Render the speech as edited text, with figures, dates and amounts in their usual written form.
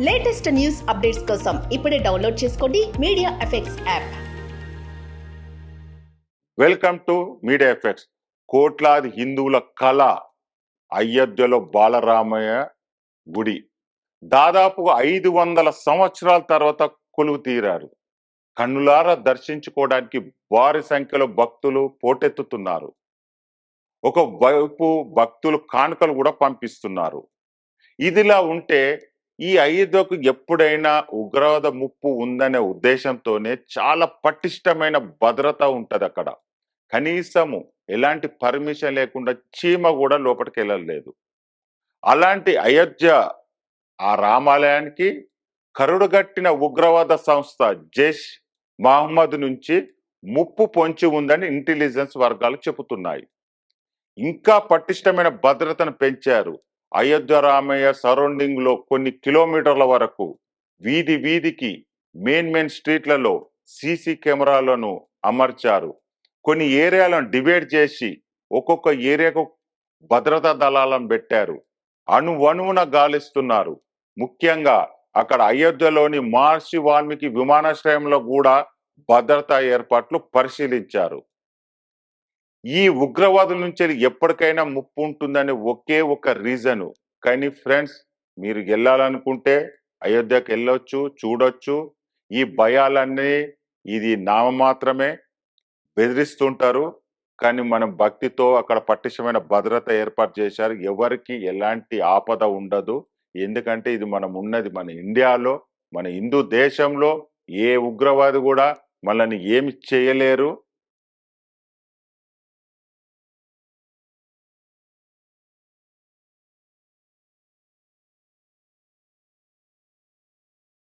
Latest news updates కోసం ఇప్పుడే download చేసుకోండి media effects app. Welcome to media effects. కోట్లాది హిందువుల కళ అయోధ్యలో బాలరామయ్య గుడి దాదాపు 500 సంవత్సరాల తర్వాత కొలువు తీరారు. కన్నులారా దర్శించుకోవడానికి భారీ సంఖ్యలో భక్తులు పోటెత్తుతున్నారు. ఒకవైపు భక్తులు కానుకలు కూడా పంపిస్తున్నారు. ఇదిలా ఉంటే ఈ అయోధ్యకు ఎప్పుడైనా ఉగ్రవాద ముప్పు ఉందనే ఉద్దేశంతోనే చాలా పటిష్టమైన భద్రత ఉంటది అక్కడ. కనీసము ఎలాంటి పర్మిషన్ లేకుండా చీమ కూడా లోపలికి వెళ్ళలేదు. అలాంటి అయోధ్య ఆ రామాలయానికి కరుడుగట్టిన ఉగ్రవాద సంస్థ జైష్ మహమ్మద్ నుంచి ముప్పు పొంచి ఉందని ఇంటెలిజెన్స్ వర్గాలు చెబుతున్నాయి. ఇంకా పటిష్టమైన భద్రతను పెంచారు. అయోధ్య రామయ్య సరౌండింగ్ లో కొన్ని కిలోమీటర్ల వరకు వీధి వీధికి మెయిన్ స్ట్రీట్లలో సీసీ కెమెరాలను అమర్చారు. కొన్ని ఏరియాలను డివైడ్ చేసి ఒక్కొక్క ఏరియాకు భద్రతా దళాలను పెట్టారు. అణువణువున గాలిస్తున్నారు. ముఖ్యంగా అక్కడ అయోధ్యలోని మహర్షి వాల్మీకి విమానాశ్రయంలో కూడా భద్రతా ఏర్పాట్లు పరిశీలించారు. ఈ ఉగ్రవాదుల నుంచి ఎప్పటికైనా ముప్పు ఉంటుందని ఒకే ఒక రీజను. కానీ ఫ్రెండ్స్, మీరు వెళ్ళాలనుకుంటే అయోధ్యకు వెళ్ళొచ్చు, చూడొచ్చు. ఈ భయాలన్నీ ఇది నామమాత్రమే, బెదిరిస్తుంటారు. కానీ మనం భక్తితో అక్కడ పటిష్టమైన భద్రత ఏర్పాటు చేశారు. ఎవరికి ఎలాంటి ఆపద ఉండదు. ఎందుకంటే ఇది మనం ఉన్నది మన ఇండియాలో, మన హిందూ దేశంలో. ఏ ఉగ్రవాది కూడా మనల్ని ఏమి చేయలేరు.